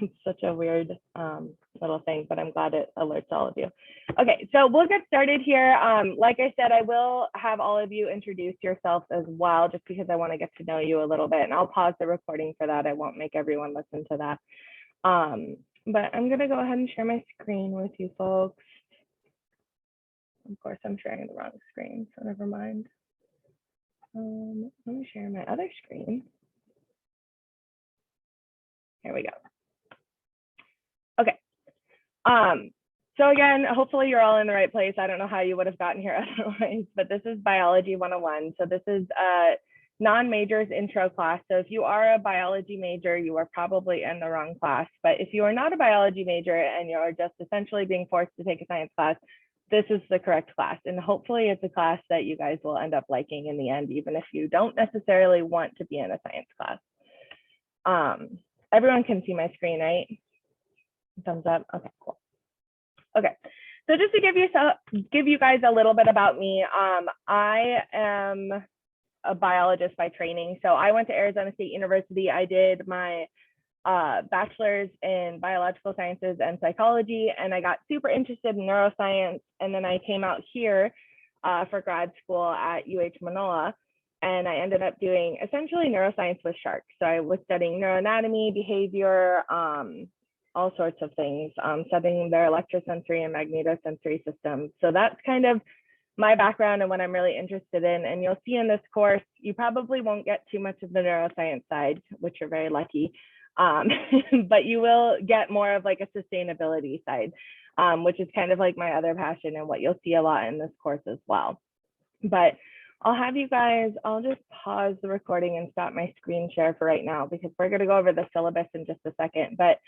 It's such a weird little thing, but I'm glad it alerts all of you. Okay, so we'll get started here. Like I said, I will have all of you introduce yourselves as well, just because I want to get to know you a little bit, and I'll pause the recording for that. I won't make everyone listen to that. But I'm gonna go ahead and share my screen with you folks. Of course, I'm sharing the wrong screen, so never mind. Let me share my other screen. Here we go. Okay. So again, hopefully you're all in the right place. I don't know how you would have gotten here otherwise, but this is Biology 101. So this is a non-majors intro class. So if you are a biology major, you are probably in the wrong class. But if you are not a biology major and you're just essentially being forced to take a science class, this is the correct class. And hopefully it's a class that you guys will end up liking in the end, even if you don't necessarily want to be in a science class. Everyone can see my screen, right? Thumbs up. Okay, cool. Okay, so just to give you guys a little bit about me, I am a biologist by training. So I went to Arizona State University. I did my bachelor's in biological sciences and psychology, and I got super interested in neuroscience. And then I came out here for grad school at Manoa, and I ended up doing essentially neuroscience with sharks. So I was studying neuroanatomy, behavior, all sorts of things, studying their electrosensory and magnetosensory systems. So that's kind of my background and what I'm really interested in. And you'll see in this course, you probably won't get too much of the neuroscience side, which you're very lucky, but you will get more of like a sustainability side, which is kind of like my other passion and what you'll see a lot in this course as well. But I'll have you guys, I'll just pause the recording and stop my screen share for right now, because we're gonna go over the syllabus in just a second. But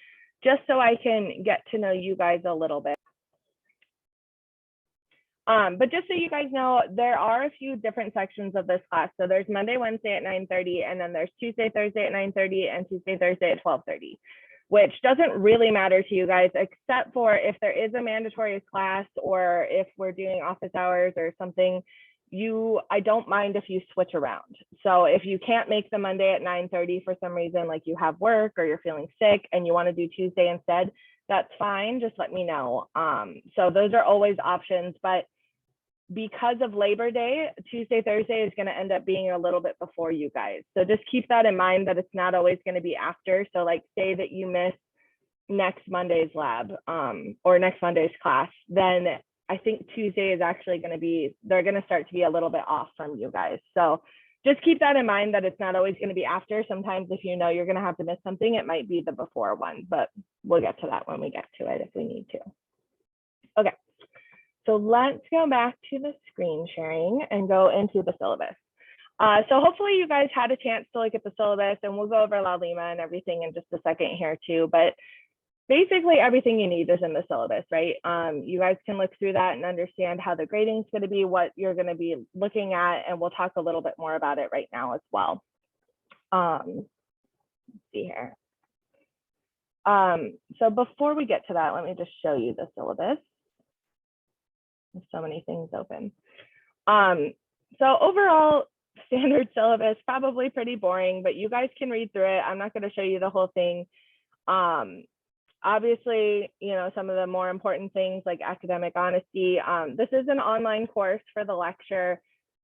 just so I can get to know you guys a little bit. But just so you guys know, there are a few different sections of this class. So there's Monday, Wednesday at 9:30, and then there's Tuesday, Thursday at 9:30, and Tuesday, Thursday at 12:30, which doesn't really matter to you guys, except for if there is a mandatory class or if we're doing office hours or something. I don't mind if you switch around. So if you can't make the Monday at 9:30 for some reason, like you have work or you're feeling sick and you want to do Tuesday instead, that's fine. Just let me know. So those are always options. But because of Labor Day, Tuesday, Thursday is going to end up being a little bit before you guys. So just keep that in mind, that it's not always going to be after. So like say that you miss next Monday's lab or next Monday's class, then I think Tuesday is actually going to be, they're going to start to be a little bit off from you guys. So just keep that in mind, that it's not always going to be after. Sometimes if you know you're going to have to miss something, it might be the before one, but we'll get to that when we get to it if we need to. Okay, so let's go back to the screen sharing and go into the syllabus. So hopefully you guys had a chance to look at the syllabus, and we'll go over La Lima and everything in just a second here too. But basically everything you need is in the syllabus, right? You guys can look through that and understand how the grading is going to be, what you're going to be looking at, and we'll talk a little bit more about it right now as well. Let's see here. So before we get to that, let me just show you the syllabus. There's so many things open. So overall, standard syllabus, probably pretty boring, but you guys can read through it. I'm not going to show you the whole thing. Obviously, you know, some of the more important things like academic honesty. This is an online course for the lecture.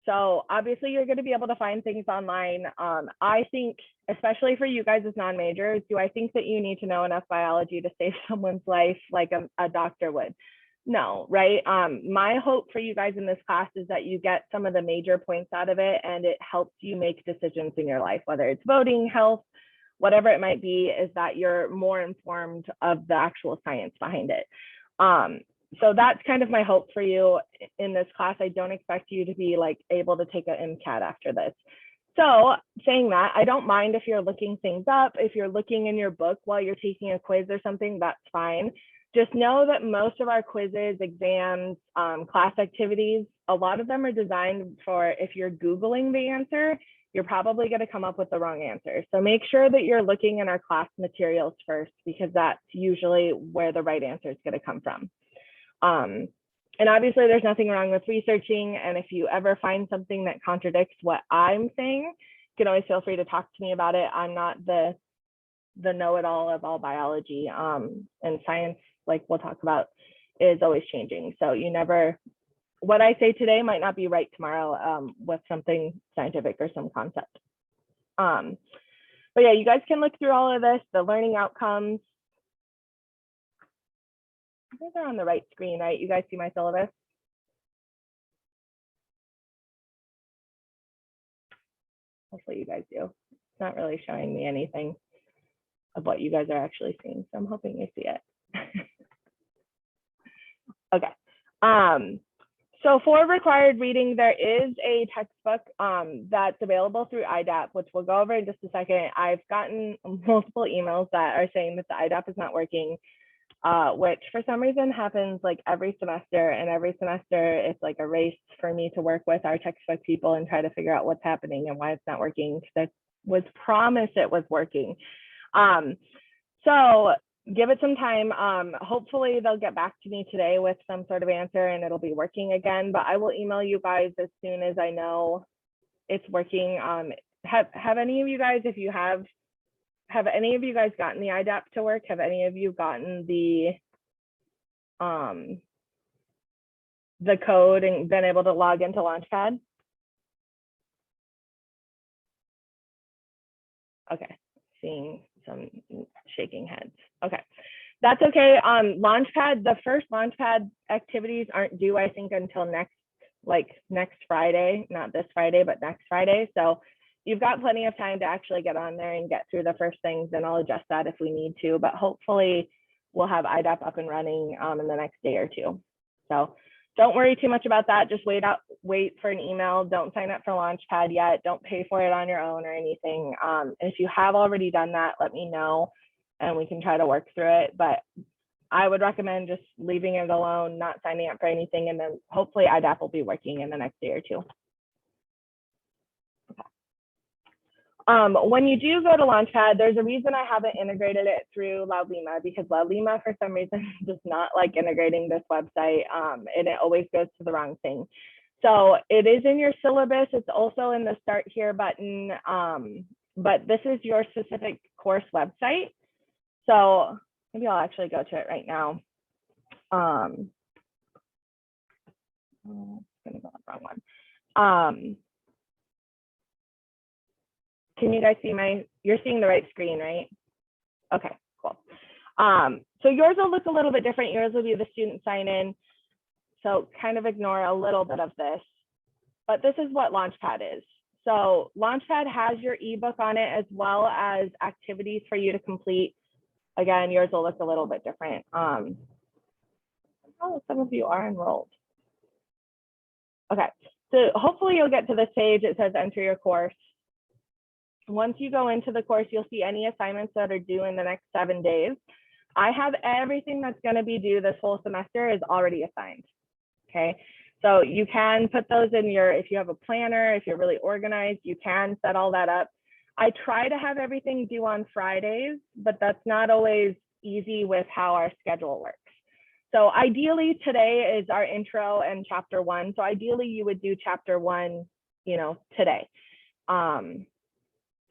So obviously you're going to be able to find things online. I think, especially for you guys as non-majors, do I think that you need to know enough biology to save someone's life like a doctor would? No, right? My hope for you guys in this class is that you get some of the major points out of it, and it helps you make decisions in your life, whether it's voting, health, whatever it might be, is that you're more informed of the actual science behind it. So that's kind of my hope for you in this class. I don't expect you to be like able to take an MCAT after this. So saying that, I don't mind if you're looking things up. If you're looking in your book while you're taking a quiz or something, that's fine. Just know that most of our quizzes, exams, class activities, a lot of them are designed for if you're Googling the answer, you're probably going to come up with the wrong answer. So make sure that you're looking in our class materials first, because that's usually where the right answer is going to come from. And obviously there's nothing wrong with researching. And if you ever find something that contradicts what I'm saying, you can always feel free to talk to me about it. I'm not the the know-it-all of all biology, and science, like we'll talk about, is always changing. So you never, what I say today might not be right tomorrow with something scientific or some concept. But yeah, you guys can look through all of this, the learning outcomes. You guys are on the right screen, right? You guys see my syllabus? Hopefully you guys do. It's not really showing me anything of what you guys are actually seeing, so I'm hoping you see it. Okay. So for required reading, there is a textbook that's available through IDAP, which we'll go over in just a second. I've gotten multiple emails that are saying that the IDAP is not working, which for some reason happens like every semester, and every semester it's like a race for me to work with our textbook people and try to figure out what's happening and why it's not working, because I was promised it was working. So give it some time. Hopefully they'll get back to me today with some sort of answer and it'll be working again, but I will email you guys as soon as I know it's working. Have any of you guys, if you have any of you guys gotten the IDAP to work? Have any of you gotten the code and been able to log into Launchpad? Okay, seeing some shaking heads. Okay, that's okay. Launchpad, the first Launchpad activities aren't due, I think, until next Friday, not this Friday, but next Friday. So you've got plenty of time to actually get on there and get through the first things, and I'll adjust that if we need to, but hopefully we'll have IDAP up and running in the next day or two. So don't worry too much about that. Just wait for an email. Don't sign up for Launchpad yet. Don't pay for it on your own or anything. And if you have already done that, let me know and we can try to work through it. But I would recommend just leaving it alone, not signing up for anything, and then hopefully IDAP will be working in the next day or two. When you do go to Launchpad, there's a reason I haven't integrated it through Laulima, because Laulima for some reason does not like integrating this website, and it always goes to the wrong thing. So it is in your syllabus. It's also in the Start Here button, but this is your specific course website. So maybe I'll actually go to it right now. I'm gonna go on the wrong one. Can you guys see you're seeing the right screen, right? Okay, cool. So yours will look a little bit different. Yours will be the student sign in. So kind of ignore a little bit of this, but this is what Launchpad is. So Launchpad has your ebook on it as well as activities for you to complete. Again, yours will look a little bit different. Oh, some of you are enrolled. Okay, so hopefully you'll get to this page. It says enter your course. Once you go into the course, you'll see any assignments that are due in the next 7 days. I have everything that's going to be due this whole semester is already assigned. Okay, so you can put those in if you have a planner, if you're really organized, you can set all that up. I try to have everything due on Fridays, but that's not always easy with how our schedule works. So ideally today is our intro and chapter 1. So ideally you would do chapter 1, today. Sorry,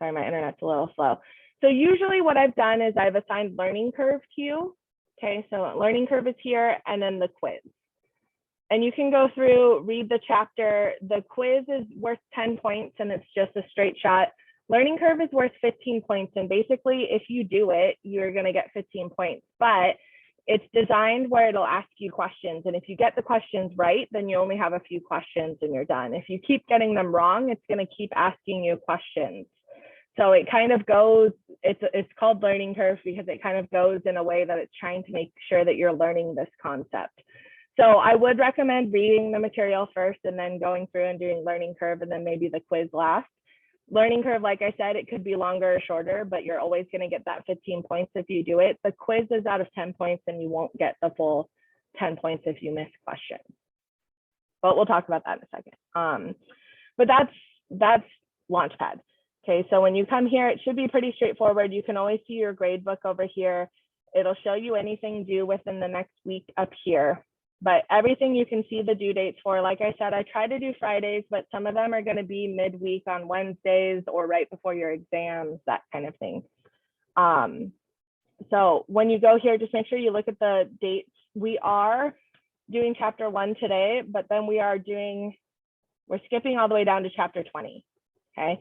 my internet's a little slow. So usually what I've done is I've assigned learning curve to you. Okay, so learning curve is here, and then the quiz. And you can go through, read the chapter. The quiz is worth 10 points and it's just a straight shot. Learning curve is worth 15 points. And basically if you do it, you're gonna get 15 points, but it's designed where it'll ask you questions. And if you get the questions right, then you only have a few questions and you're done. If you keep getting them wrong, it's gonna keep asking you questions. So it kind of goes, it's called learning curve because it kind of goes in a way that it's trying to make sure that you're learning this concept. So I would recommend reading the material first and then going through and doing learning curve and then maybe the quiz last. Learning curve, like I said, it could be longer or shorter, but you're always going to get that 15 points if you do it. The quiz is out of 10 points and you won't get the full 10 points if you miss questions. But we'll talk about that in a second. But that's Launchpad. Okay, so when you come here, it should be pretty straightforward. You can always see your grade book over here. It'll show you anything due within the next week up here. But everything you can see the due dates for. Like I said, I try to do Fridays, but some of them are going to be midweek on Wednesdays or right before your exams, that kind of thing. So when you go here, just make sure you look at the dates. We are doing chapter 1 today, but then we're skipping all the way down to chapter 20. Okay,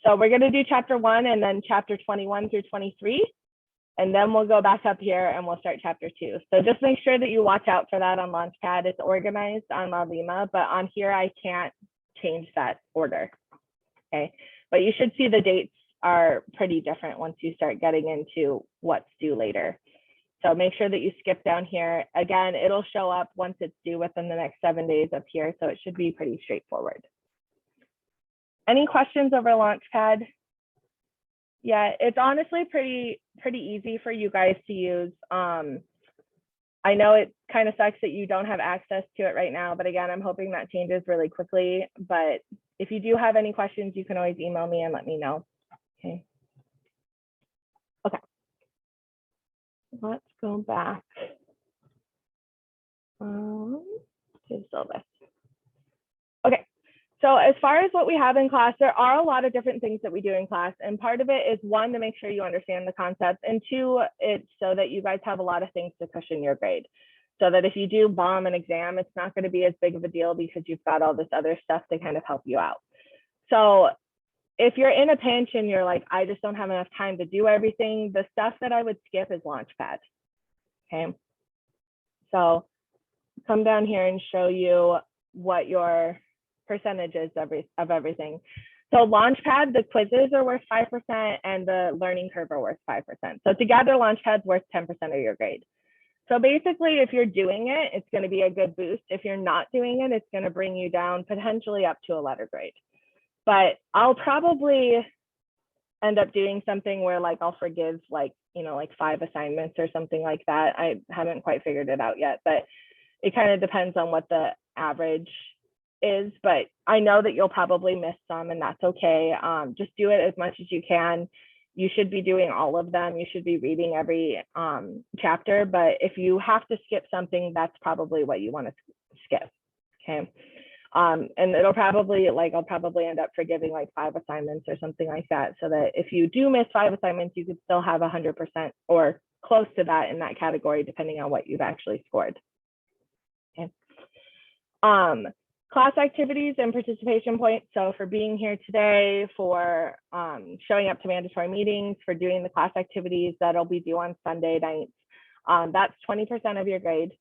so we're going to do chapter 1 and then chapter 21 through 23. And then we'll go back up here and we'll start chapter 2. So just make sure that you watch out for that on Launchpad. It's organized on LaLima, but on here I can't change that order. Okay, but you should see the dates are pretty different once you start getting into what's due later. So make sure that you skip down here. Again, it'll show up once it's due within the next 7 days up here. So it should be pretty straightforward. Any questions over Launchpad? Yeah, it's honestly pretty easy for you guys to use. I know it kind of sucks that you don't have access to it right now, but again, I'm hoping that changes really quickly. But if you do have any questions, you can always email me and let me know. Okay. Okay. Let's go back to the syllabus. Okay. So as far as what we have in class, there are a lot of different things that we do in class. And part of it is, 1, to make sure you understand the concepts, and 2, it's so that you guys have a lot of things to cushion your grade. So that if you do bomb an exam, it's not going to be as big of a deal because you've got all this other stuff to kind of help you out. So if you're in a pinch and you're like, I just don't have enough time to do everything, the stuff that I would skip is Launchpad. Okay. So come down here and show you what your percentages of everything. So Launchpad, the quizzes are worth 5% and the learning curve are worth 5%. So together, Launchpad's worth 10% of your grade. So basically, if you're doing it, it's going to be a good boost. If you're not doing it, it's going to bring you down potentially up to a letter grade. But I'll probably end up doing something where like I'll forgive like 5 assignments or something like that. I haven't quite figured it out yet, but it kind of depends on what the average is. But I know that you'll probably miss some, and that's okay. Just do it as much as you can. You should be doing all of them. You should be reading every chapter, but if you have to skip something, that's probably what you want to skip. Okay. And it'll probably I'll probably end up forgiving like 5 assignments or something like that, so that if you do miss 5 assignments, you could still have 100% or close to that in that category, depending on what you've actually scored. Okay. Class activities and participation points. So for being here today, for showing up to mandatory meetings, for doing the class activities that'll be due on Sunday nights, that's 20% of your grade.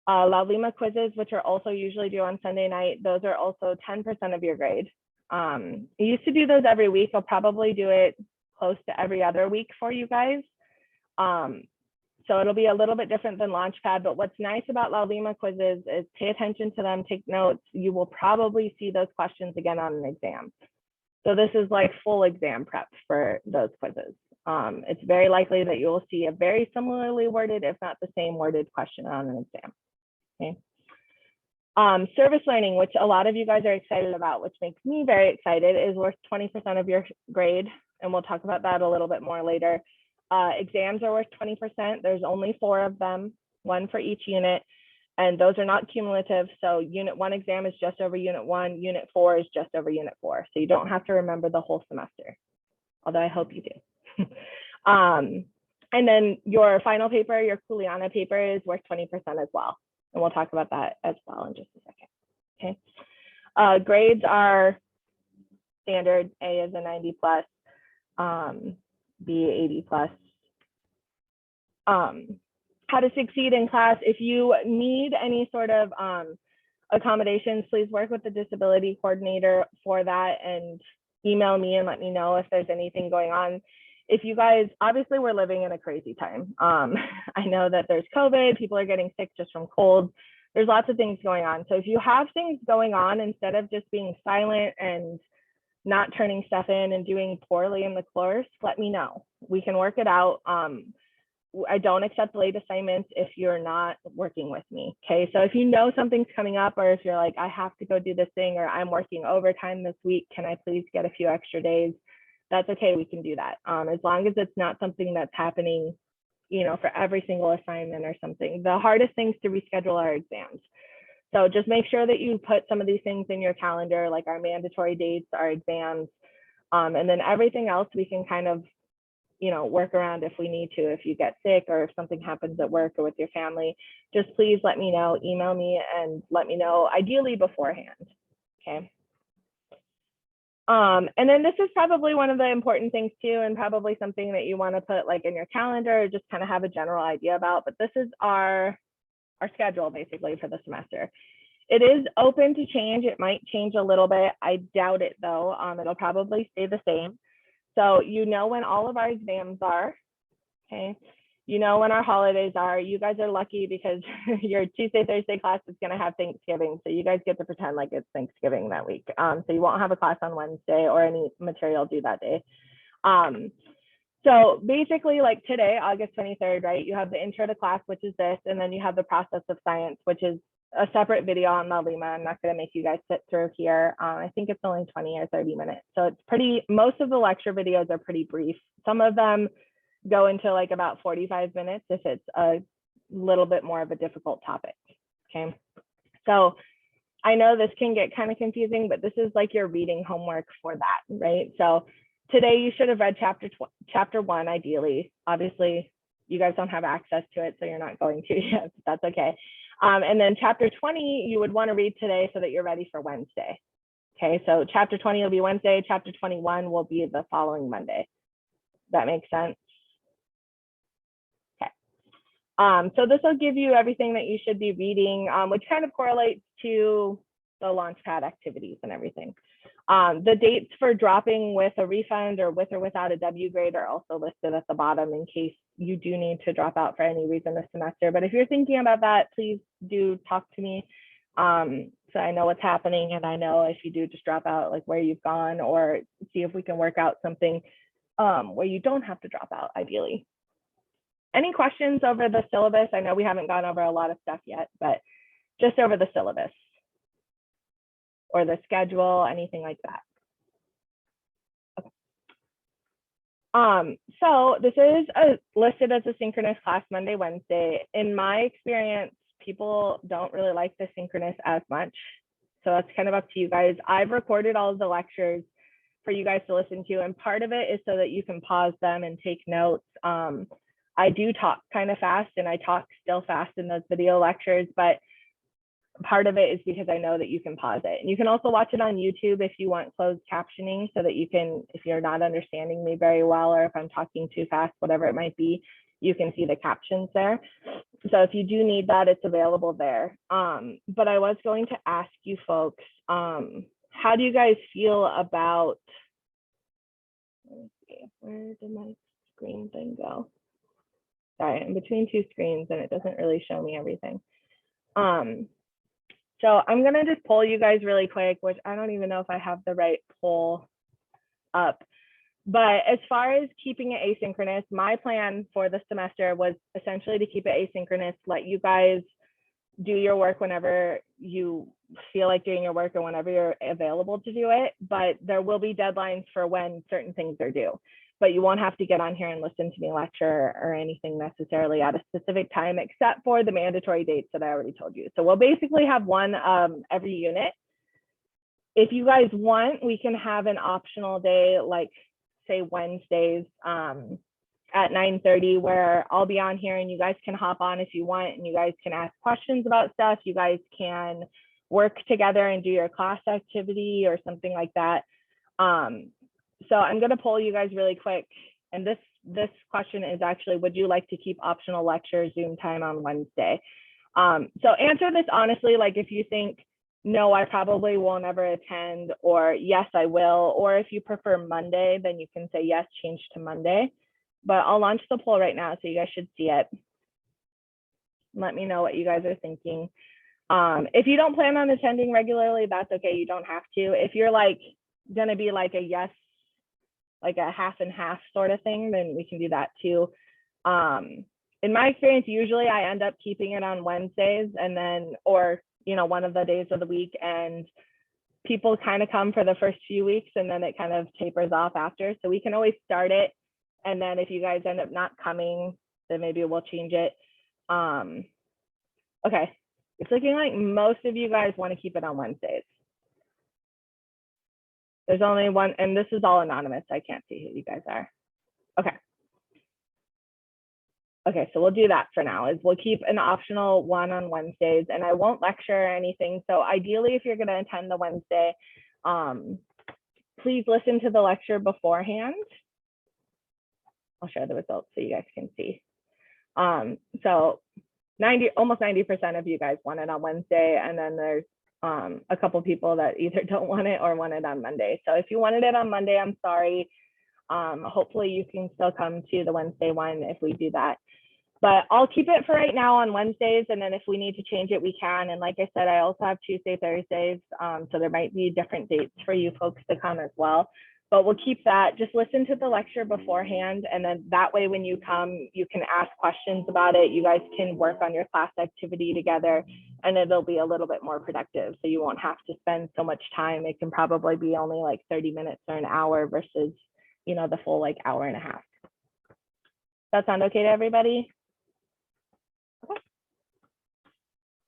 LaLima quizzes, which are also usually due on Sunday night, those are also 10% of your grade. I used to do those every week. I'll probably do it close to every other week for you guys. So it'll be a little bit different than Launchpad, but what's nice about LaLima quizzes is pay attention to them, take notes. You will probably see those questions again on an exam. So this is like full exam prep for those quizzes. It's very likely that you will see a very similarly worded, if not the same worded question on an exam. Okay. Service learning, which a lot of you guys are excited about, which makes me very excited, is worth 20% of your grade. And we'll talk about that a little bit more later. Exams are worth 20%. There's only 4 of them, 1 for each unit, and those are not cumulative. So unit 1 exam is just over unit 1, unit 4 is just over unit 4. So you don't have to remember the whole semester, although I hope you do. And then your final paper, your Kuleana paper, is worth 20% as well. And we'll talk about that as well in just a second. Okay. Grades are standard. A is a 90 plus, B 80 plus. How to succeed in class. If you need any sort of accommodations, please work with the disability coordinator for that and email me and let me know if there's anything going on. If you guys, obviously we're living in a crazy time. I know that there's COVID, people are getting sick just from cold. There's lots of things going on. So if you have things going on, instead of just being silent and not turning stuff in and doing poorly in the course, let me know. We can work it out. I don't accept late assignments if you're not working with me. Okay, so if you know something's coming up, or if you're like, I have to go do this thing, or I'm working overtime this week, can I please get a few extra days? That's okay, we can do that. As long as it's not something that's happening, for every single assignment or something. The hardest things to reschedule are exams. So just make sure that you put some of these things in your calendar, like our mandatory dates, our exams, and then everything else we can kind of work around if we need to. If you get sick or if something happens at work or with your family, just please let me know, email me and let me know, ideally beforehand, okay? And then this is probably one of the important things too, and probably something that you want to put like in your calendar or just kind of have a general idea about, but this is our schedule basically for the semester. It is open to change. It might change a little bit. I doubt it though. It'll probably stay the same. So when all of our exams are, okay? When our holidays are. You guys are lucky because your Tuesday, Thursday class is going to have Thanksgiving. So you guys get to pretend like it's Thanksgiving that week. So you won't have a class on Wednesday or any material due that day. So basically like today, August 23rd, right? You have the intro to class, which is this, and then you have the process of science, which is a separate video on Malima. I'm not going to make you guys sit through here. I think it's only 20 or 30 minutes. So it's most of the lecture videos are pretty brief. Some of them go into like about 45 minutes if it's a little bit more of a difficult topic, okay? So I know this can get kind of confusing, but this is like your reading homework for that, right? So today you should have read chapter 1 ideally. Obviously, you guys don't have access to it, so you're not going to yet, but that's okay. And then chapter 20, you would want to read today so that you're ready for Wednesday. Okay, so chapter 20 will be Wednesday, chapter 21 will be the following Monday. That makes sense? Okay. So this will give you everything that you should be reading, which kind of correlates to the Launchpad activities and everything. The dates for dropping with a refund or without a W grade are also listed at the bottom in case you do need to drop out for any reason this semester. But if you're thinking about that, please do talk to me so I know what's happening and I know if you do just drop out, like where you've gone, or see if we can work out something where you don't have to drop out, ideally. Any questions over the syllabus? I know we haven't gone over a lot of stuff yet, but just over the syllabus or the schedule, anything like that. Okay. So this is listed as a synchronous class Monday, Wednesday. In my experience, people don't really like the synchronous as much. So that's kind of up to you guys. I've recorded all of the lectures for you guys to listen to, and part of it is so that you can pause them and take notes. I do talk kind of fast and I talk still fast in those video lectures, but part of it is because I know that you can pause it. And you can also watch it on YouTube if you want closed captioning so that you can, if you're not understanding me very well, or if I'm talking too fast, whatever it might be, you can see the captions there. So if you do need that, it's available there. But I was going to ask you folks, how do you guys feel about, let me see, where did my screen thing go? Sorry, I'm between two screens and it doesn't really show me everything. So I'm gonna just poll you guys really quick, which I don't even know if I have the right poll up. But as far as keeping it asynchronous, my plan for the semester was essentially to keep it asynchronous, let you guys do your work whenever you feel like doing your work or whenever you're available to do it. But there will be deadlines for when certain things are due. But you won't have to get on here and listen to me lecture or anything necessarily at a specific time, except for the mandatory dates that I already told you. So we'll basically have one every unit. If you guys want, we can have an optional day, like say Wednesdays at 9:30, where I'll be on here and you guys can hop on if you want, and you guys can ask questions about stuff. You guys can work together and do your class activity or something like that. So I'm going to poll you guys really quick. And this question is actually, would you like to keep optional lecture Zoom time on Wednesday? So answer this honestly, like if you think, no, I probably won't ever attend, or yes, I will. Or if you prefer Monday, then you can say yes, change to Monday. But I'll launch the poll right now, so you guys should see it. Let me know what you guys are thinking. If you don't plan on attending regularly, that's okay. You don't have to. If you're like going to be like a yes, like a half and half sort of thing, then we can do that too. In my experience, usually I end up keeping it on Wednesdays, and then, or, you know, one of the days of the week, and people kind of come for the first few weeks and then it kind of tapers off after. So we can always start it. And then if you guys end up not coming, then maybe we'll change it. Okay, it's looking like most of you guys want to keep it on Wednesdays. There's only one, and this is all anonymous. I can't see who you guys are. Okay, Okay, so we'll do that for now, is we'll keep an optional one on Wednesdays, and I won't lecture or anything. So ideally, if you're going to attend the Wednesday, please listen to the lecture beforehand. I'll share the results so you guys can see. So almost 90% of you guys want it on Wednesday, and then there's a couple people that either don't want it or want it on Monday. So if you wanted it on Monday, I'm sorry. Hopefully you can still come to the Wednesday one if we do that. But I'll keep it for right now on Wednesdays, and then if we need to change it, we can. And like I said, I also have Tuesday, Thursdays, so there might be different dates for you folks to come as well. But we'll keep that. Just listen to the lecture beforehand, and then that way when you come, you can ask questions about it. You guys can work on your class activity together, and it'll be a little bit more productive. So you won't have to spend so much time. It can probably be only like 30 minutes or an hour versus, you know, the full like hour and a half. That sound okay to everybody? Okay.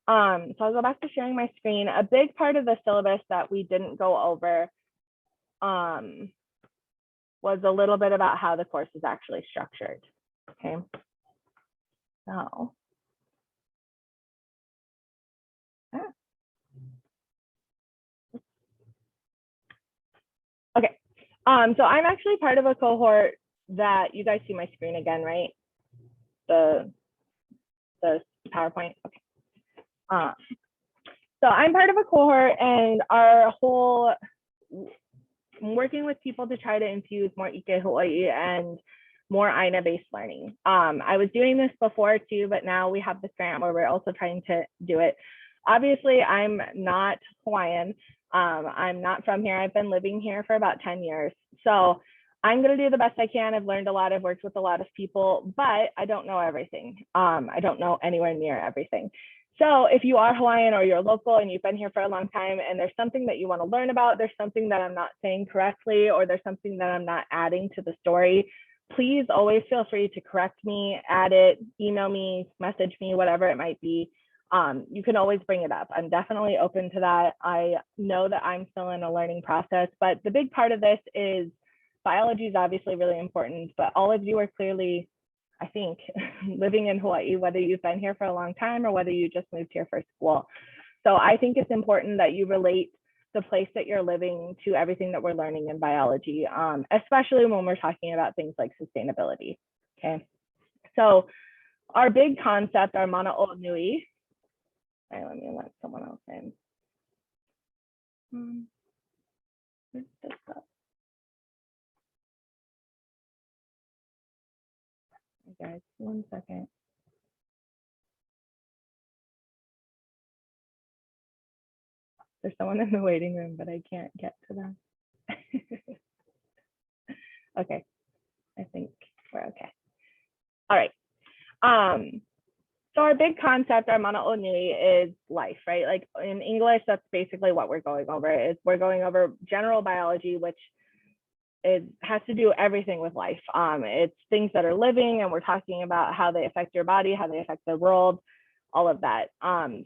So I'll go back to sharing my screen. A big part of the syllabus that we didn't go over was a little bit about how the course is actually structured. Okay. So. Okay. So I'm actually part of a cohort that you guys see my screen again, right? The PowerPoint. Okay. So I'm part of a cohort, and our whole working with people to try to infuse more Ike Hawaii and more Aina-based learning. I was doing this before too, but now we have this grant where we're also trying to do it. Obviously, I'm not Hawaiian. I'm not from here. I've been living here for about 10 years. So I'm going to do the best I can. I've learned a lot. I've worked with a lot of people, but I don't know everything. I don't know anywhere near everything. So if you are Hawaiian or you're local and you've been here for a long time and there's something that you want to learn about, there's something that I'm not saying correctly, or there's something that I'm not adding to the story, please always feel free to correct me, add it, email me, message me, whatever it might be. You can always bring it up. I'm definitely open to that. I know that I'm still in a learning process, but the big part of this is biology is obviously really important, but all of you are clearly, I think, living in Hawaii, whether you've been here for a long time or whether you just moved here for school. So I think it's important that you relate the place that you're living to everything that we're learning in biology, especially when we're talking about things like sustainability. Okay. So our big concept, our mana o nui. All right, let me let someone else in. Where's this up? Guys, 1 second. There's someone in the waiting room, but I can't get to them. Okay, I think we're okay. All right. So our big concept, our mana o nui, is life, right? Like in English, that's basically what we're going over. Is we're going over general biology, which has to do everything with life. It's things that are living, and we're talking about how they affect your body, how they affect the world, all of that.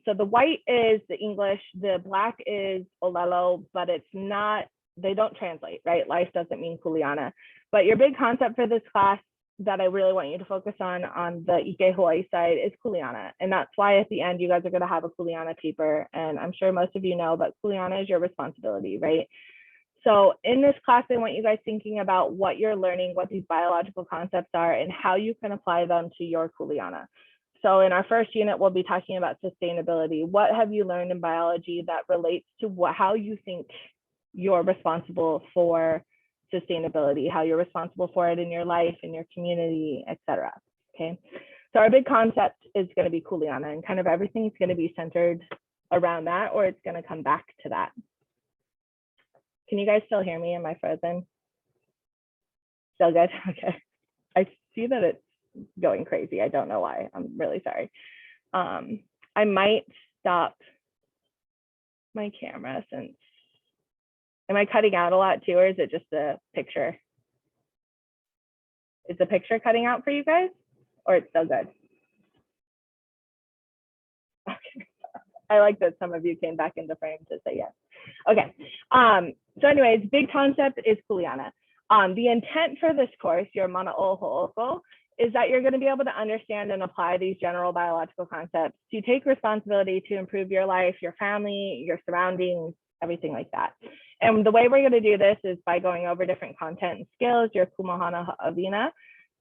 So the white is the English, the black is olelo, but it's not, they don't translate, right? Life doesn't mean kuleana. But your big concept for this class that I really want you to focus on the Ike Hawaii side is kuleana. And that's why at the end, you guys are gonna have a kuleana paper. And I'm sure most of you know, but kuleana is your responsibility, right? So in this class, I want you guys thinking about what you're learning, what these biological concepts are, and how you can apply them to your kuleana. So in our first unit, we'll be talking about sustainability. What have you learned in biology that relates to how you think you're responsible for sustainability, how you're responsible for it in your life, in your community, etc. Okay, so our big concept is going to be kuleana, and kind of everything's going to be centered around that, or it's going to come back to that. Can you guys still hear me? Am I frozen? Still good? Okay. I see that it's going crazy. I don't know why. I'm really sorry. I might stop my camera since, am I cutting out a lot too, or is it just a picture? Is the picture cutting out for you guys, or it's still good? Okay. I like that some of you came back into frame to say yes. Okay. So anyways, big concept is kuleana. The intent for this course, your mana o ho'oko, is that you're going to be able to understand and apply these general biological concepts to take responsibility to improve your life, your family, your surroundings, everything like that. And the way we're going to do this is by going over different content and skills, your Kumohana Ha'avina.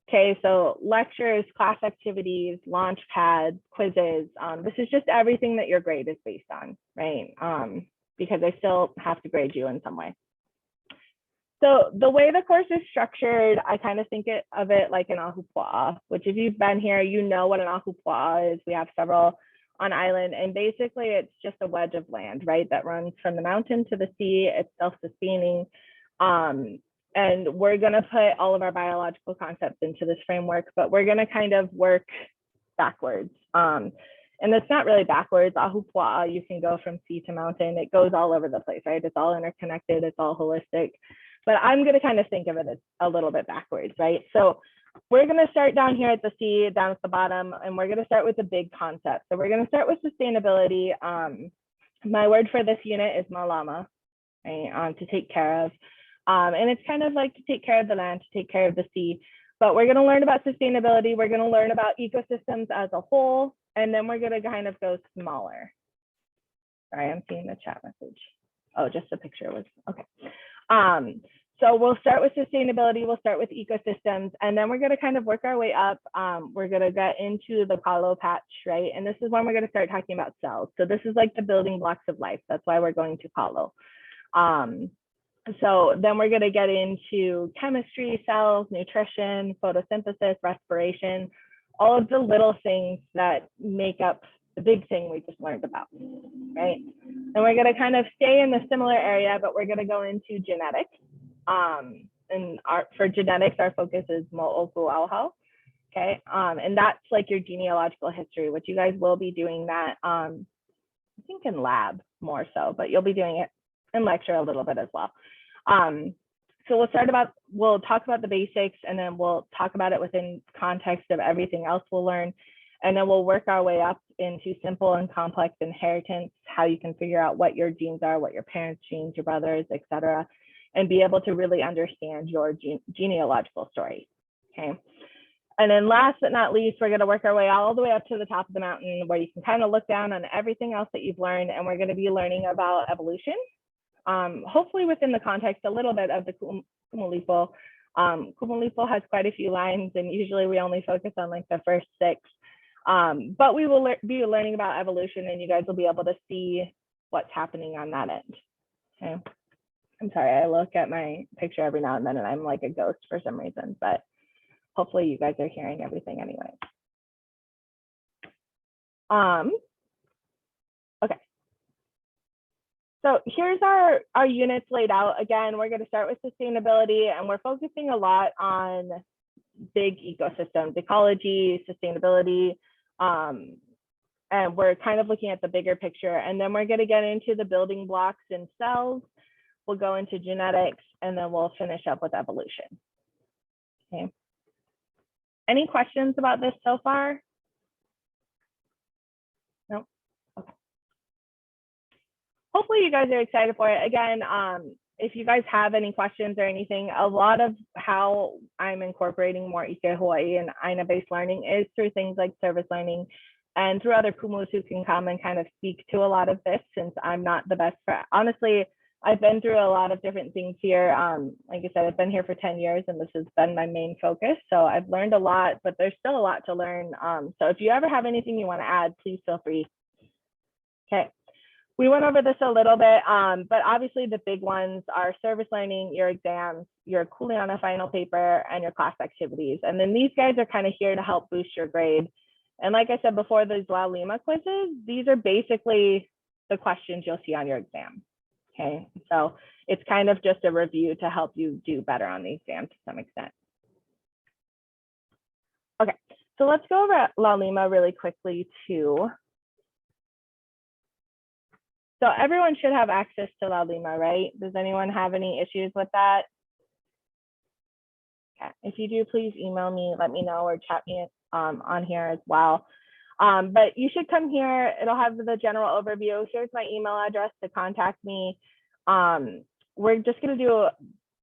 Okay, so lectures, class activities, launch pads, quizzes. This is just everything that your grade is based on, right? Because I still have to grade you in some way. So the way the course is structured, I kind of think of it like an ahupua'a, which if you've been here, you know what an ahupua'a is. We have several on island, and basically it's just a wedge of land, right? That runs from the mountain to the sea. It's self-sustaining. And we're gonna put all of our biological concepts into this framework, but we're gonna kind of work backwards. And it's not really backwards. Ahupua'a, you can go from sea to mountain. It goes all over the place, right? It's all interconnected, it's all holistic. But I'm gonna kind of think of it as a little bit backwards, right? So we're gonna start down here at the sea, down at the bottom, and we're gonna start with the big concept. So we're gonna start with sustainability. My word for this unit is malama, right? To take care of. And it's kind of like to take care of the land, to take care of the sea. But we're gonna learn about sustainability. We're gonna learn about ecosystems as a whole, and then we're gonna kind of go smaller. Sorry, I'm seeing the chat message. Oh, just the picture was, okay. So we'll start with sustainability, we'll start with ecosystems, and then we're gonna kind of work our way up. We're gonna get into the kalo patch, right? And this is when we're gonna start talking about cells. So this is like the building blocks of life. That's why we're going to kalo. So then we're gonna get into chemistry, cells, nutrition, photosynthesis, respiration, all of the little things that make up the big thing we just learned about, right? And we're gonna kind of stay in the similar area, but we're gonna go into genetics. And for genetics, our focus is mo'oku auhau, okay? And that's like your genealogical history, which you guys will be doing that, I think in lab more so, but you'll be doing it in lecture a little bit as well. So we'll talk about the basics, and then we'll talk about it within context of everything else we'll learn. And then we'll work our way up into simple and complex inheritance, how you can figure out what your genes are, what your parents' genes, your brothers, et cetera, and be able to really understand your genealogical story, okay? And then last but not least, we're gonna work our way all the way up to the top of the mountain where you can kind of look down on everything else that you've learned, and we're gonna be learning about evolution, hopefully within the context a little bit of the Kumulipo. Kumulipo has quite a few lines, and usually we only focus on like the first 6. But we will be learning about evolution, and you guys will be able to see what's happening on that end, okay? I'm sorry, I look at my picture every now and then and I'm like a ghost for some reason, but hopefully you guys are hearing everything anyway. Okay. So here's our units laid out. Again, we're going to start with sustainability, and we're focusing a lot on big ecosystems, ecology, sustainability, and we're kind of looking at the bigger picture. And then we're going to get into the building blocks in cells. We'll go into genetics, and then we'll finish up with evolution. Okay. Any questions about this so far? No? Okay. Hopefully you guys are excited for it. Again, if you guys have any questions or anything, a lot of how I'm incorporating more Ike Hawaii and Aina-based learning is through things like service learning and through other kumus who can come and kind of speak to a lot of this, since I'm not the best for, honestly, I've been through a lot of different things here. Like I said, I've been here for 10 years and this has been my main focus. So I've learned a lot, but there's still a lot to learn. So if you ever have anything you want to add, please feel free. Okay, we went over this a little bit, but obviously the big ones are service learning, your exams, your kuleana final paper, and your class activities. And then these guys are kind of here to help boost your grade. And like I said before, those Laulima quizzes, these are basically the questions you'll see on your exam. Okay, so it's kind of just a review to help you do better on the exam to some extent. Okay, so let's go over Laulima really quickly too. So everyone should have access to Laulima, right? Does anyone have any issues with that? Okay, if you do, please email me, let me know, or chat me on here as well. But you should come here. It'll have the general overview. Here's my email address to contact me. We're just going to do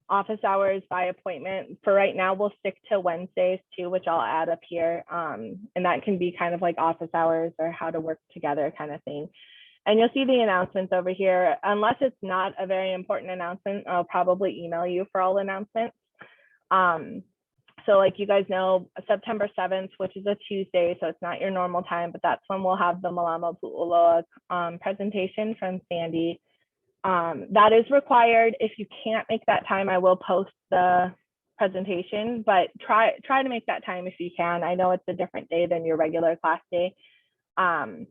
office hours by appointment. For right now, we'll stick to Wednesdays too, which I'll add up here. And that can be kind of like office hours or how to work together kind of thing. And you'll see the announcements over here. Unless it's not a very important announcement, I'll probably email you for all announcements. So like you guys know, September 7th, which is a Tuesday, so it's not your normal time, but that's when we'll have the Malama Pu'uloa presentation from Sandy. That is required. If you can't make that time, I will post the presentation, but try to make that time if you can. I know it's a different day than your regular class day. And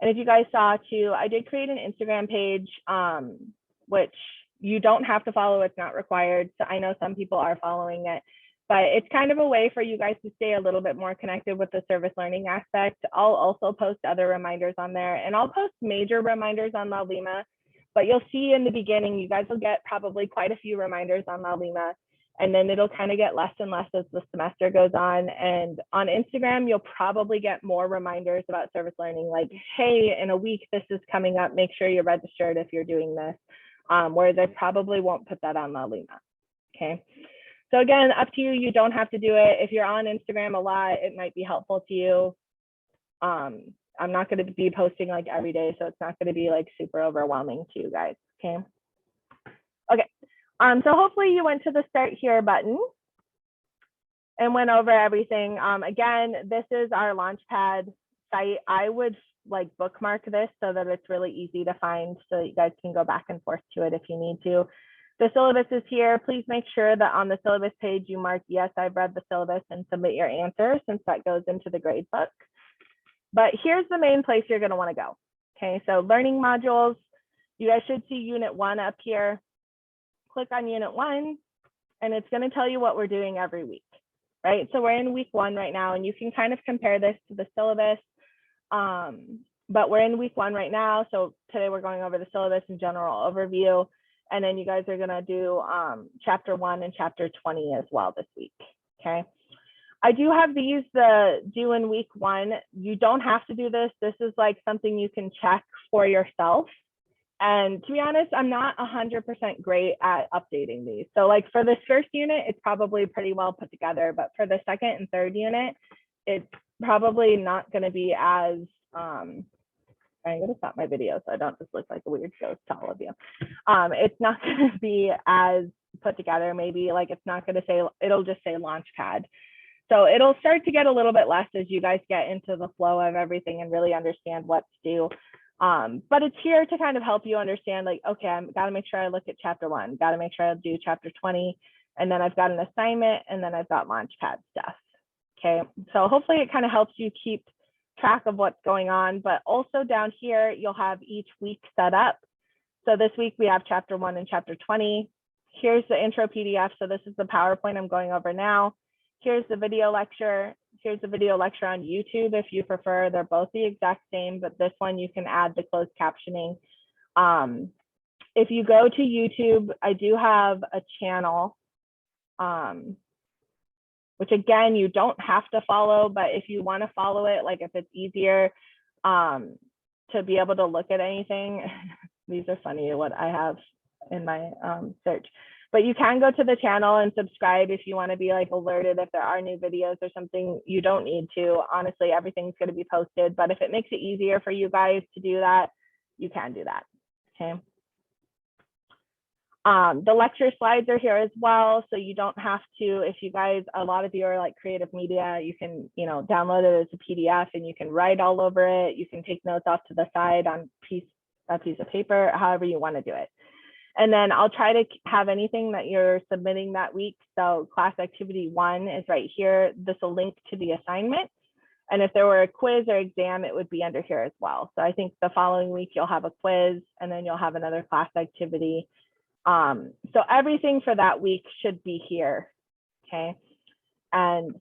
if you guys saw too, I did create an Instagram page, which you don't have to follow, it's not required. So I know some people are following it, but it's kind of a way for you guys to stay a little bit more connected with the service learning aspect. I'll also post other reminders on there, and I'll post major reminders on Laulima, but you'll see in the beginning, you guys will get probably quite a few reminders on Laulima, and then it'll kind of get less and less as the semester goes on. And on Instagram, you'll probably get more reminders about service learning, like, hey, in a week, this is coming up, make sure you're registered if you're doing this, whereas I probably won't put that on Laulima, okay? So again, up to you, you don't have to do it. If you're on Instagram a lot, it might be helpful to you. I'm not gonna be posting like every day, so it's not gonna be like super overwhelming to you guys, okay? Okay, so hopefully you went to the Start Here button and went over everything. Again, this is our Launchpad site. I would like bookmark this so that it's really easy to find, so that you guys can go back and forth to it if you need to. The syllabus is here. Please make sure that on the syllabus page you mark, yes, I've read the syllabus, and submit your answer, since that goes into the grade book. But here's the main place you're gonna wanna go. Okay, so learning modules, you guys should see Unit 1 up here. Click on Unit 1, and it's gonna tell you what we're doing every week, right? So we're in week 1 right now, and you can kind of compare this to the syllabus, but we're in week 1 right now. So today we're going over the syllabus and general overview. And then you guys are gonna do chapter 1 and chapter 20 as well this week, okay? I do have these due in week 1. You don't have to do this. This is like something you can check for yourself. And to be honest, I'm not 100% great at updating these. So like for this first unit, it's probably pretty well put together, but for the second and third unit, it's probably not gonna be as, I'm gonna stop my video so I don't just look like a weird ghost to all of you. It's not gonna be as put together. Maybe like it's not gonna say, it'll just say Launchpad. So it'll start to get a little bit less as you guys get into the flow of everything and really understand what to do. But it's here to kind of help you understand, like, okay, I've got to make sure I look at chapter 1, got to make sure I do chapter 20, and then I've got an assignment, and then I've got Launchpad stuff. Okay, so hopefully it kind of helps you keep track of what's going on, but also down here, you'll have each week set up. So this week we have chapter 1 and chapter 20. Here's the intro PDF. So this is the PowerPoint I'm going over now. Here's the video lecture. Here's the video lecture on YouTube if you prefer. They're both the exact same, but this one you can add the closed captioning. If you go to YouTube, I do have a channel, which again, you don't have to follow, but if you want to follow it, like if it's easier to be able to look at anything, these are funny what I have in my search. But you can go to the channel and subscribe if you want to be like alerted if there are new videos or something. You don't need to. Honestly, everything's going to be posted. But if it makes it easier for you guys to do that, you can do that. Okay. The lecture slides are here as well. So you don't have to, if you guys, a lot of you are like creative media, you can, you know, download it as a PDF and you can write all over it. You can take notes off to the side on a piece of paper, however you want to do it. And then I'll try to have anything that you're submitting that week. So class activity 1 is right here. This will link to the assignment. And if there were a quiz or exam, it would be under here as well. So I think the following week you'll have a quiz and then you'll have another class activity. So everything for that week should be here, okay? And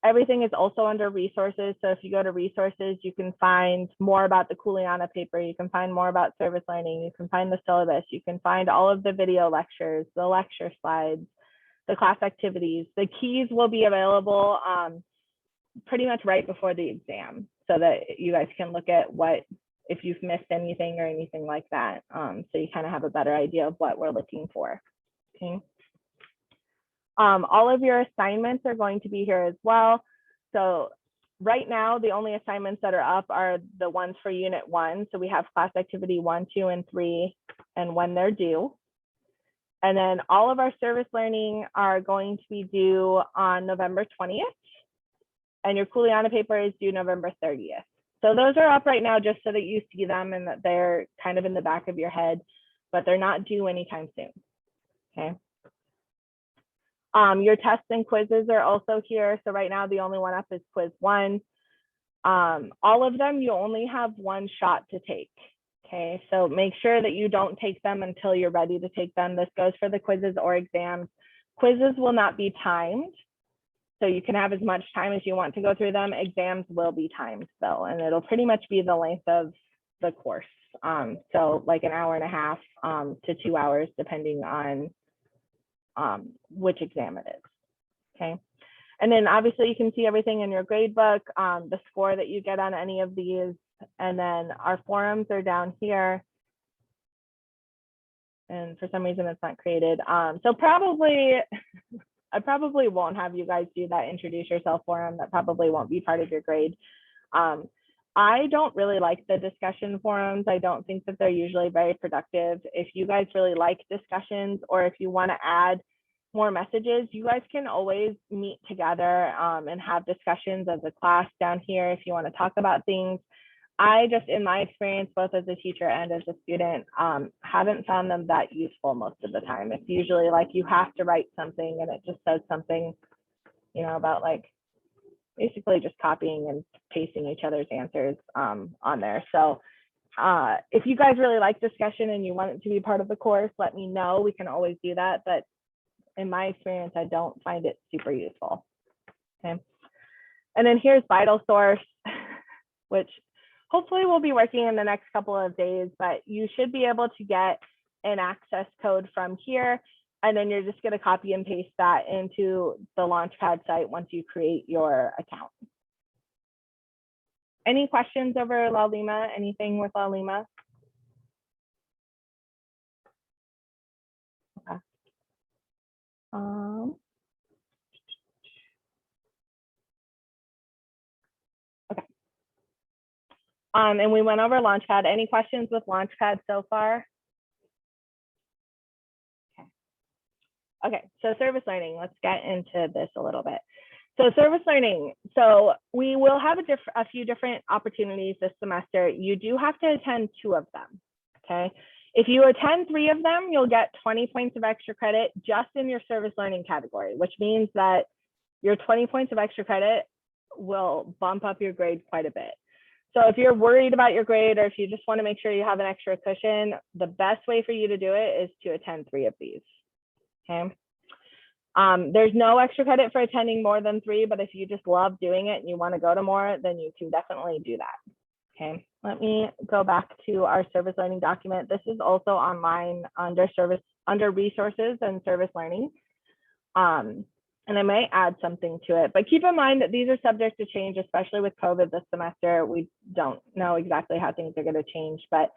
everything is also under resources. So if you go to resources, you can find more about the Kuleana paper. You can find more about service learning. You can find the syllabus. You can find all of the video lectures, the lecture slides, the class activities. The keys will be available pretty much right before the exam so that you guys can look at what, if you've missed anything or anything like that. So you kind of have a better idea of what we're looking for, Okay. All of your assignments are going to be here as well. So right now, the only assignments that are up are the ones for Unit 1. So we have class activity 1, 2, and 3, and when they're due. And then all of our service learning are going to be due on November 20th. And your Kuleana paper is due November 30th. So those are up right now just so that you see them and that they're kind of in the back of your head, but they're not due anytime soon. Okay. Your tests and quizzes are also here. So right now, the only one up is quiz 1. All of them, you only have one shot to take. Okay, so make sure that you don't take them until you're ready to take them. This goes for the quizzes or exams. Quizzes will not be timed, so you can have as much time as you want to go through them. Exams will be timed though, and it'll pretty much be the length of the course. So like an hour and a half to 2 hours, depending on which exam it is. Okay. And then obviously you can see everything in your grade book, the score that you get on any of these. And then our forums are down here. And for some reason it's not created. So I probably won't have you guys do that introduce yourself forum. That probably won't be part of your grade. I don't really like the discussion forums. I don't think that they're usually very productive. If you guys really like discussions, or if you want to add more messages, you guys can always meet together and have discussions as a class down here if you want to talk about things. I just, in my experience, both as a teacher and as a student, haven't found them that useful most of the time. It's usually like you have to write something and it just says something, you know, about like basically just copying and pasting each other's answers on there. So if you guys really like discussion and you want it to be part of the course, let me know. We can always do that. But in my experience, I don't find it super useful. Okay. And then here's Vital Source, which hopefully we'll be working in the next couple of days, but you should be able to get an access code from here. And then you're just going to copy and paste that into the Launchpad site once you create your account. Any questions over LaLima? Anything with LaLima? Okay. Okay. And we went over Launchpad. Any questions with Launchpad so far? Okay, so service learning, let's get into this a little bit. So service learning, so we will have a few different opportunities this semester. You do have to attend 2 of them, okay? If you attend 3 of them, you'll get 20 points of extra credit just in your service learning category, which means that your 20 points of extra credit will bump up your grade quite a bit. So if you're worried about your grade, or if you just want to make sure you have an extra cushion, the best way for you to do it is to attend 3 of these. Okay. There's no extra credit for attending more than 3, but if you just love doing it and you want to go to more, then you can definitely do that. Okay, let me go back to our service learning document. This is also online under resources and service learning. And I might add something to it, but keep in mind that these are subject to change, especially with COVID this semester. We don't know exactly how things are going to change, but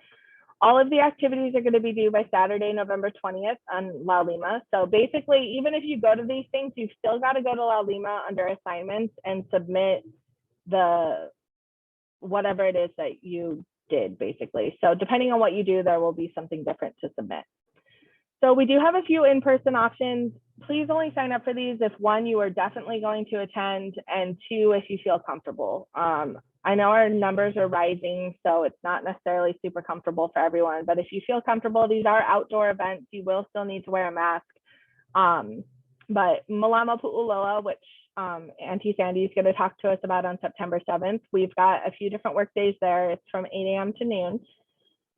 all of the activities are going to be due by Saturday, November 20th on LaLima. So basically, even if you go to these things, you've still got to go to LaLima under assignments and submit whatever it is that you did, basically. So depending on what you do, there will be something different to submit. So we do have a few in-person options. Please only sign up for these if 1, you are definitely going to attend, and 2, if you feel comfortable. I know our numbers are rising, so it's not necessarily super comfortable for everyone, but if you feel comfortable, these are outdoor events. You will still need to wear a mask. But Malama Pu'uloa, which Auntie Sandy is going to talk to us about on September 7th, we've got a few different work days there. It's from 8 a.m. to noon.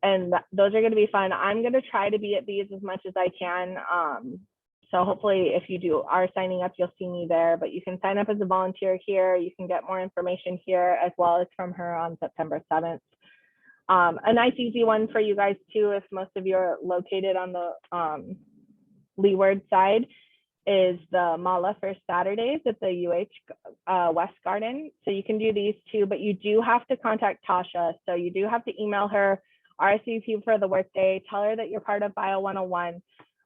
And those are going to be fun. I'm going to try to be at these as much as I can. So hopefully if you are signing up, you'll see me there, but you can sign up as a volunteer here. You can get more information here as well as from her on September 7th. A nice easy one for you guys too, if most of you are located on the Leeward side, is the Mala for Saturdays at the UH West Garden. So you can do these too, but you do have to contact Tasha. So you do have to email her, RSVP for the workday, tell her that you're part of BIOL101.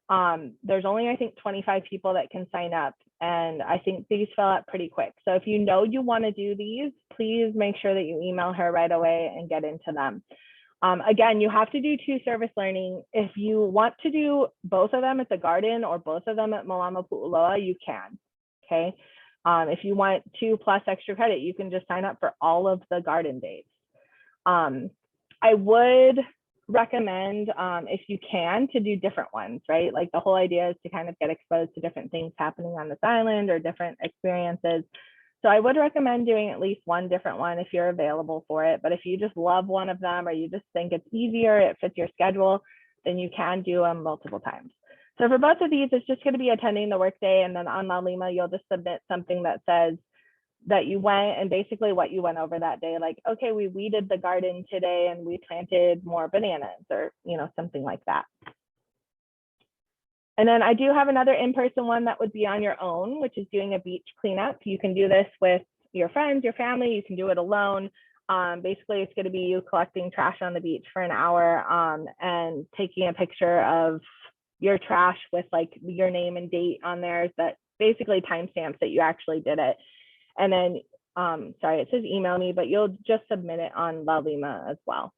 There's only, I think, 25 people that can sign up, and I think these fill out pretty quick. So if you know you want to do these, please make sure that you email her right away and get into them. Again, you have to do 2 service learning. If you want to do both of them at the garden or both of them at Malama Pu'uloa, you can, okay? If you want 2 plus extra credit, you can just sign up for all of the garden days. I would recommend, if you can, to do different ones, right? Like the whole idea is to kind of get exposed to different things happening on this island or different experiences. So I would recommend doing at least one different one if you're available for it. But if you just love one of them or you just think it's easier, it fits your schedule, then you can do them multiple times. So for both of these, it's just going to be attending the workday, and then on Laulima, you'll just submit something that says that you went and basically what you went over that day. Like, okay, we weeded the garden today and we planted more bananas, or, you know, something like that. And then I do have another in-person one that would be on your own, which is doing a beach cleanup. You can do this with your friends, your family, you can do it alone. Basically, it's going to be you collecting trash on the beach for an hour and taking a picture of your trash with like your name and date on there, that basically timestamps that you actually did it. And then, sorry, it says email me, but you'll just submit it on Laulima as well.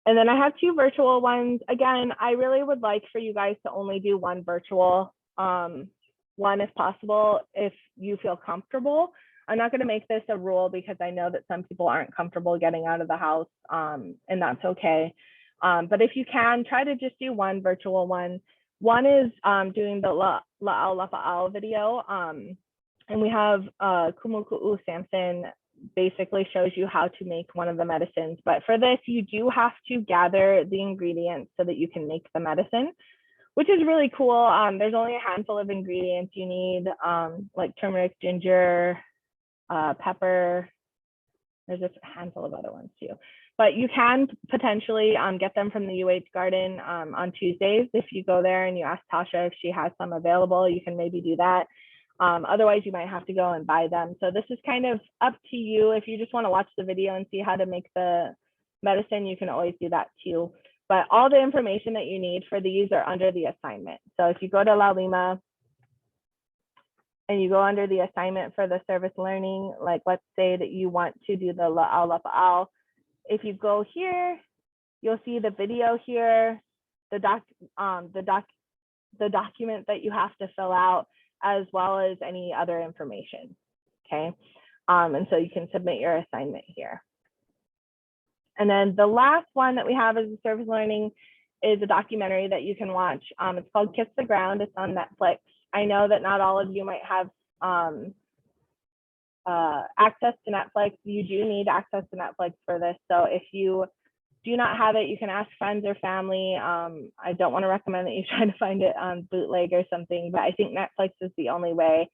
And then I have 2 virtual ones. Again, I really would like for you guys to only do one virtual, one if possible, if you feel comfortable. I'm not going to make this a rule because I know that some people aren't comfortable getting out of the house, and that's okay. But if you can, try to just do one virtual one. One is doing the La'au Lafa'au video. And we have Kumuku'u Samson basically shows you how to make one of the medicines. But for this, you do have to gather the ingredients so that you can make the medicine, which is really cool. There's only a handful of ingredients you need, like turmeric, ginger, pepper. There's a handful of other ones too. But you can potentially get them from the UH garden on Tuesdays. If you go there and you ask Tasha if she has some available, you can maybe do that. Otherwise, you might have to go and buy them. So this is kind of up to you. If you just want to watch the video and see how to make the medicine, you can always do that too. But all the information that you need for these are under the assignment. So if you go to Laulima and you go under the assignment for the service learning, like let's say that you want to do the La'au Lafa'au. If you go here, you'll see the video here, the document that you have to fill out, as well as any other information, okay? And so you can submit your assignment here. And then the last one that we have as a service learning is a documentary that you can watch. It's called Kiss the Ground. It's on Netflix. I know that not all of you might have access to Netflix. You do need access to Netflix for this. So if you do not have it, you can ask friends or family. I don't want to recommend that you try to find it on bootleg or something, but I think Netflix is the only way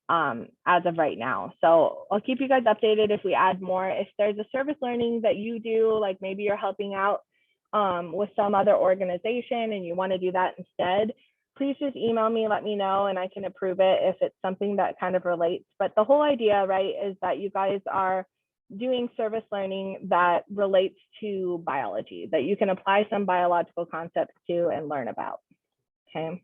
as of right now. So I'll keep you guys updated if we add more. If there's a service learning that you do, like maybe you're helping out with some other organization and you want to do that instead, please just email me, let me know, and I can approve it if it's something that kind of relates. But the whole idea, right, is that you guys are doing service learning that relates to biology, that you can apply some biological concepts to and learn about, okay?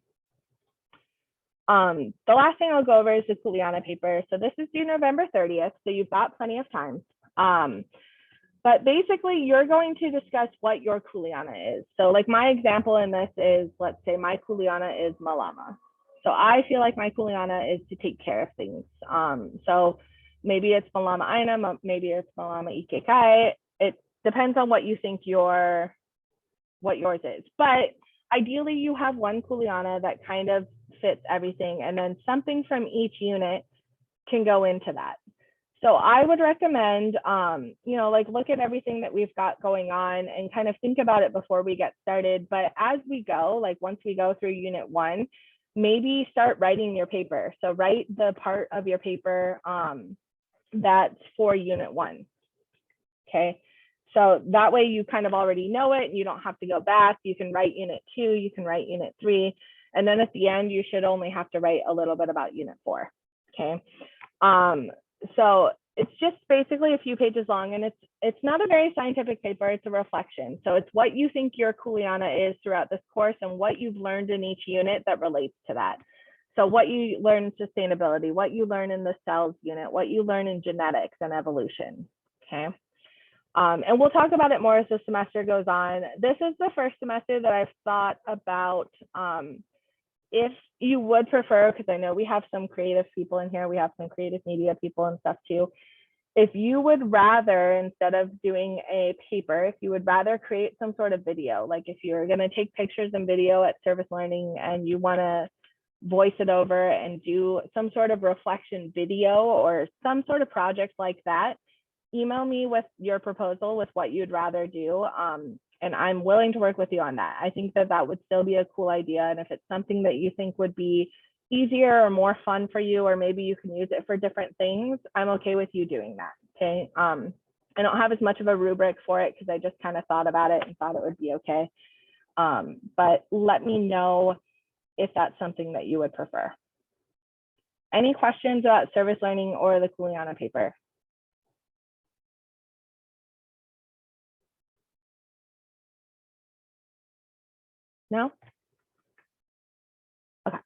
The last thing I'll go over is the Kuleana paper. So this is due November 30th, so you've got plenty of time. But basically, you're going to discuss what your Kuleana is. So like my example in this is, let's say my Kuleana is Malama. So I feel like my Kuleana is to take care of things. So maybe it's Malama Aina, maybe it's Malama Ikekai. It depends on what you think yours is. But ideally, you have one Kuleana that kind of fits everything, and then something from each unit can go into that. So I would recommend, you know, like look at everything that we've got going on and kind of think about it before we get started. But as we go, like once we go through unit 1, maybe start writing your paper. So write the part of your paper that's for unit 1, okay? So that way you kind of already know it. You don't have to go back. You can write unit 2, you can write unit 3. And then at the end, you should only have to write a little bit about unit 4, okay? So it's just basically a few pages long, and it's not a very scientific paper, it's a reflection. So it's what you think your Kuleana is throughout this course and what you've learned in each unit that relates to that. So what you learn in sustainability, what you learn in the cells unit, what you learn in genetics and evolution, okay? And we'll talk about it more as the semester goes on. This is the first semester that I've thought about if you would prefer, because I know we have some creative people in here, we have some creative media people and stuff too. If you would rather, instead of doing a paper, if you would rather create some sort of video, like if you're going to take pictures and video at service learning and you want to voice it over and do some sort of reflection video or some sort of project like that, email me with your proposal with what you'd rather do. And I'm willing to work with you on that. I think that that would still be a cool idea. And if it's something that you think would be easier or more fun for you, or maybe you can use it for different things, I'm okay with you doing that, okay? I don't have as much of a rubric for it because I just kind of thought about it and thought it would be okay. But let me know if that's something that you would prefer. Any questions about service learning or the Kuleana paper? No? Okay.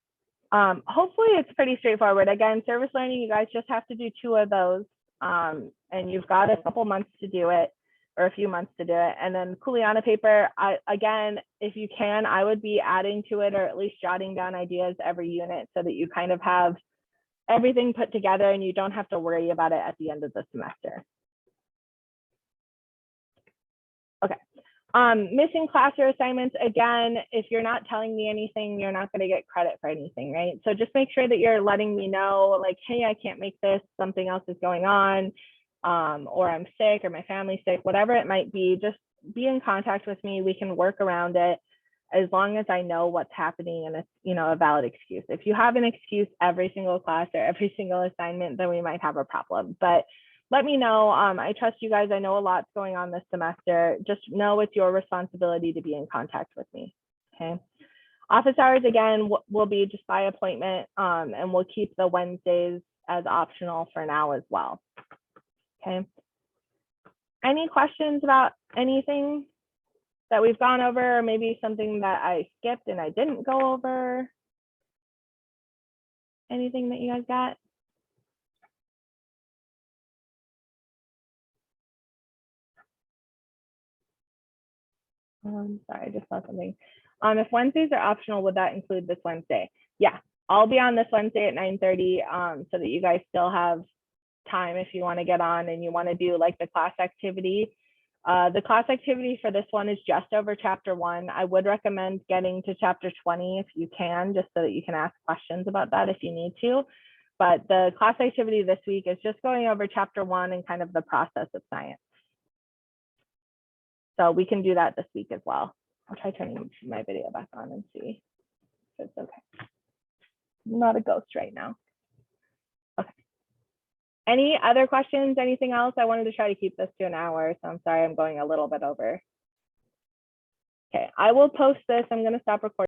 Hopefully it's pretty straightforward. Again, service learning, you guys just have to do 2 of those. And you've got a couple months to do it, or a few months to do it. And then Kuleana paper, again, if you can, I would be adding to it or at least jotting down ideas every unit so that you kind of have everything put together and you don't have to worry about it at the end of the semester. Okay. Missing class or assignments, again, if you're not telling me anything, you're not going to get credit for anything, right? So just make sure that you're letting me know, like, hey, I can't make this, something else is going on, or I'm sick or my family's sick, whatever it might be, just be in contact with me. We can work around it as long as I know what's happening and it's, you know, a valid excuse. If you have an excuse every single class or every single assignment, then we might have a problem. But let me know. I trust you guys. I know a lot's going on this semester. Just know it's your responsibility to be in contact with me, okay? Office hours, again, will be just by appointment, and we'll keep the Wednesdays as optional for now as well, okay? Any questions about anything that we've gone over, or maybe something that I skipped and I didn't go over? Anything that you guys got? Sorry, I just saw something. If Wednesdays are optional, would that include this Wednesday? Yeah, I'll be on this Wednesday at 9:30, so that you guys still have time if you want to get on and you want to do like the class activity. The class activity for this one is just over chapter 1. I would recommend getting to chapter 20 if you can, just so that you can ask questions about that if you need to. But the class activity this week is just going over chapter 1 and kind of the process of science. So we can do that this week as well. I'll try turning my video back on and see if it's okay. I'm not a ghost right now. Okay. Any other questions? Anything else? I wanted to try to keep this to an hour, so I'm sorry I'm going a little bit over. Okay, I will post this. I'm going to stop recording.